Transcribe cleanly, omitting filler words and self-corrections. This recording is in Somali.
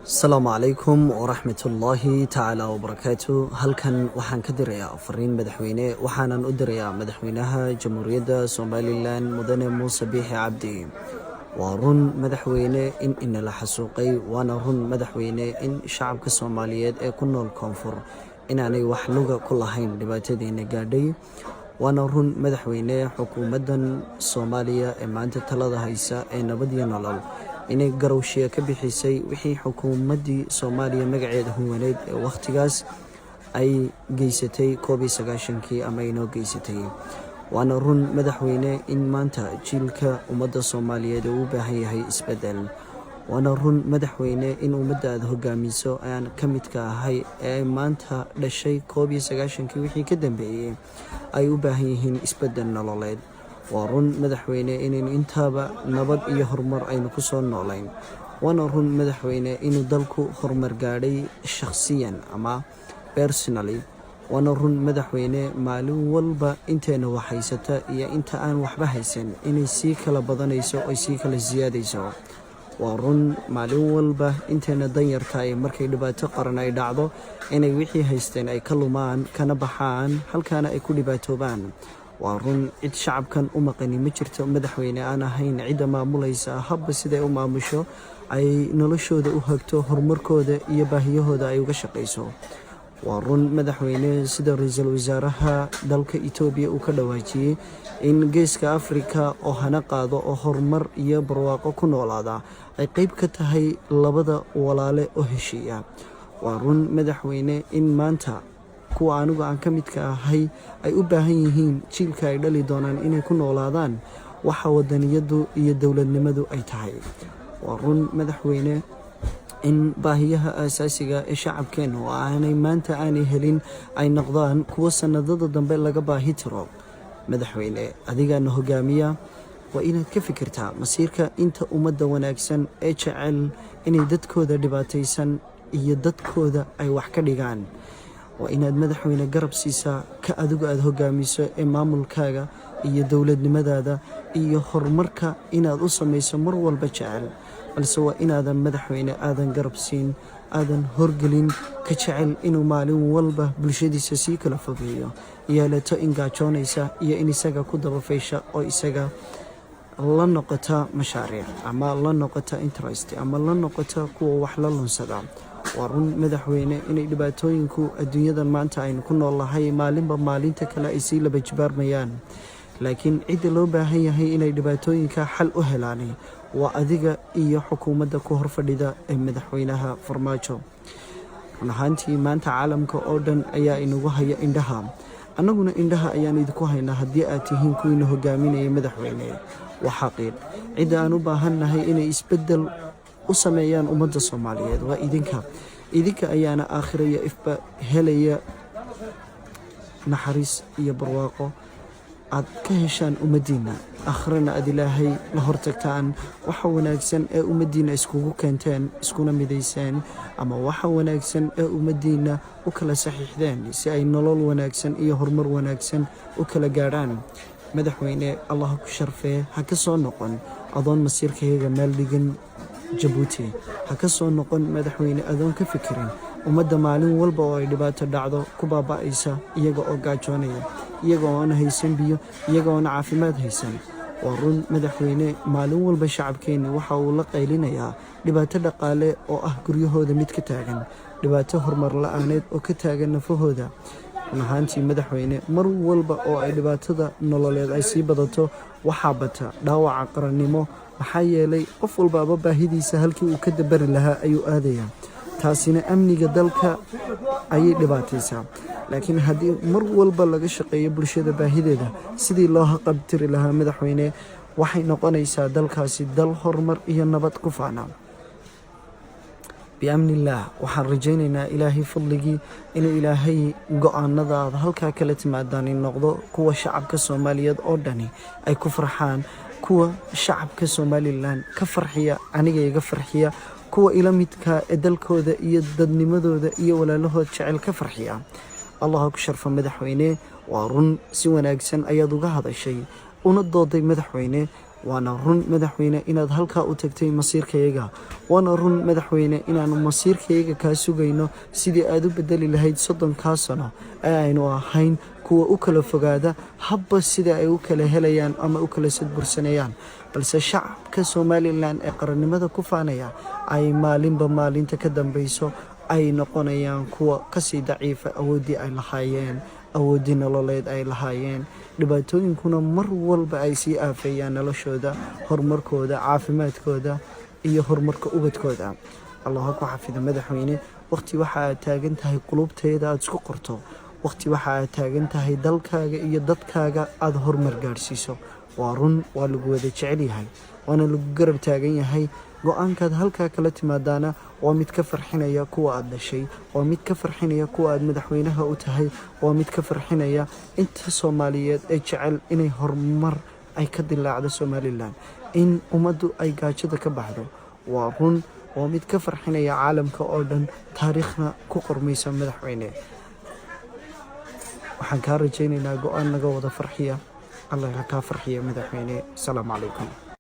Asalaamu calaykum waraxmatullaahi tacaala wabarakaatu. Halkan waxaan ka dirayaa fariin madaxweyne waxaanan u dirayaa madaxweynaha jamhuuriyadda Somaliland mudane Muuse Biixi Cabdi. Waa run madaxweyne in inala xasuuqay, waana run madaxweyne in shacabka Soomaaliyeed ee ku nool koonfur inaanay wax luga ku lahayn dhibaatadeena gaadhay. Waana run madaxweyne xukuumaddan Soomaaliya ee maanta talada haysa ee nabad iyo nolol inay garowshiya ka bixisay wixii xukuumaddii Soomaaliya magaceeda huwaneed ee wakhtigaas ay geysatay 1991kii ama inoo geysatay. Waana run madaxweyne in maanta jiilka ummadda Soomaaliyeed uu u baahan yahay isbeddel. Waana run madaxweyne in ummaddaada hogaamiso aan ka midka ahay ee maanta dhashay 1991kii wixii ka dambeeyay ay u baahan yihiin isbeddel nololeed. Waa run madaxweyne inaynu intaaba nabad iyo horumar aynu ku soo noolayn. Waana run madaxweyne inuu dalku horumar gaadhay shakhsiyan ama personally. Waana run madaxweyne maalin walba inteena wax haysata iyo inta aan waxba haysan inay sii kala badanayso oo sii kala siyaadayso. Waa run maalin walba inteena danyarta ay markay dhibaato qaran ay dhacdo inay wixii haysteen ay ka lumaan kana baxaan halkaana ay ku dhibaatoobaan. Waa run cid shacabkan u maqani ma jirto madaxweyne aan ahayn cidda maamulaysa habba siday u maamusho ay noloshooda u hagto horumarkooda iyo baahiyahooda ay uga shaqayso. Waa run madaxweyne sida ra'iisul wasaaraha dalka Itoobiya uu ka dhawaajiyay in geeska Afrika oo hana qaado oo horumar iyo barwaaqo ku noolaada ay qayb ka tahay labada walaale oo heshiiya. Waa run madaxweyne in maanta kuwa anigu aan ka midka ahay ay u baahan yihiin jiilka ay dhali doonaan inay ku noolaadaan waxa wadaniyadu iyo dowladnimadu ay tahay. Waa run madaxweyne in baahiyaha aasaasiga ee shacabkeena oo aanay maanta aanay helin ay noqdaan kuwa sanadada dambe laga baahi tiro. Madaxweyne adigana hogaamiya waa inaad ka fikirtaa masiirka inta ummadda wanaagsan ee jecel inay dadkooda dhibaataysan iyo dadkooda ay wax ka dhigaan. waa inaad madaxweyne garab siisaa ka adigu aad hogaamiso ee maamulkaaga iyo dowladnimadaada iyo horumarka inaad u samayso mar walba jecel. balse waa inaadan madaxweyne aadan garab siin, aadan horgelin ka jecel inuu maalin walba bulshadiisa sii kala fogeeyo, yeelato in gaajoonaysa iyo in isaga ku dabafaysha oo isaga la noqota mashaariic ama la noqota interest ama la noqota kuwa wax la lunsada. waa run madaxweyne inay dhibaatooyinku adduunyadan maanta aynu ku noolahay maalinba maalinta kale ay sii laba jibaarmayaan, laakiin cidda loo baahan yahay inay dhibaatooyinka xal u helaan waa adiga iyo xukuumadda ku horfadhida ee madaxweynaha Farmaajo. run ahaantii maanta caalamka oo dhan ayaa inagu haya indhaha, annaguna indhaha ayaan idinku haynaa haddii aad tihiin kuwiina hogaaminaya madaxweyne. waa xaqiiq cidda aan u baahannahay inay isbeddel u sameeyaan ummadda Soomaaliyeed waa idinka ayaana aakhira iyo ifba helaya naxariis iyo barwaaqo aad ka heshaan ummaddiina, aakhirana aad ilaahay la hortagtaan waxa wanaagsan ee ummaddiina iskugu keenteen iskuna midayseen, ama waxa wanaagsan ee ummaddiina u kala saxiixdeen si ay nolol wanaagsan iyo horumar wanaagsan u kala gaadhaan. madaxweyne allah ku sharfee ha ka soo noqon adoon masiirkayga meel dhigin Jabuuti, ha ka soo noqon madaxweyne adoon ka fikirin ummadda maalin walba oo ay dhibaato dhacdo ku baaba'aysa iyaga oo gaajoonaya, iyaga oo aan haysan biyo, iyaga oo aan caafimaad haysan. waa run madaxweyne maalin walba shacabkeeni waxa uu la qaylinayaa dhibaato dhaqaale oo ah guryahooda mid ka taagan, dhibaato horumar la'aaneed oo ka taagan nafahooda. run ahaantii madaxweyne mar walba oo ay dhibaatada nololeed ay sii badato waxaa bata dhaawaca qarannimo, maxaa yeelay qof walbaaba baahidiisa halkii uu ka dabari lahaa ayuu aadayaa. taasina amniga dalka ayay dhibaataysaa. laakiin haddii mar walba laga shaqeeyo bulshada baahideeda sidii loo haqabtiri lahaa madaxweyne, waxay noqonaysaa dalkaasi dal horumar iyo nabad ku faana. biamnillaah waxaan rajaynaynaa ilaahay fadligii inuu ilaahay go'aanadaada halkaa kala timaadaan in noqdo kuwa shacabka Soomaaliyeed oo dhani ay ku farxaan, kuwa shacabka Somaliland ka farxiya, aniga iga farxiya, kuwa ila midka ee dalkooda iyo dadnimadooda iyo walaalahood jecel ka farxiya. allah ku sharfa madaxweyne. waa run si wanaagsan ayaad uga hadashay una dooday madaxweyne. waana run madaxweyne inaad halkaa u tagtay masiirkayaga, waana run madaxweyne inaanu masiirkayaga kaa sugayno sidii aad u bedeli lahayd 30 sano ee aynu ahayn kuwa u kala fogaada habba sida ay u kala helayaan ama u kala sadbursanayaan, balse shacabka Somaliland ee qarannimada ku faanaya ay maalinba maalinta ka dambayso ay noqonayaan kuwa kasii daciifa awooddii ay lahaayeen, awooddii nololeed ay lahaayeen, dhibaatooyinkuna mar walba ay sii aafeeyaan noloshooda, horumarkooda, caafimaadkooda iyo horumarka ubadkooda. allaha ku xafido madaxweyne. waqti waxa aad taagan tahay qulubteeda aad isku qorto, waqti waxa aad taagan tahay dalkaaga iyo dadkaaga aad horumar gaarsiiso. waa run, waa lagu wada jecel yahay, waana lagu garab taagan yahay. go-aankaad halkaa kala timaadaana waa mid ka farxinaya kuwa aad dhashay, waa mid ka farxinaya kuwa aad madaxweynaha u tahay, waa mid ka farxinaya inta Soomaaliyeed ee jecel inay horumar ay ka dilaacdo Somaliland, in ummaddu ay gaajada ka baxdo. waa run, waa mid ka farxinaya caalamka oo dhan, taariikhna ku qormaysa madaxweyne. waxaan kaa rajaynaynaa go-aan naga wada farxiya. allah ha kaa farxiya madaxweyne. asalaamu calaykum.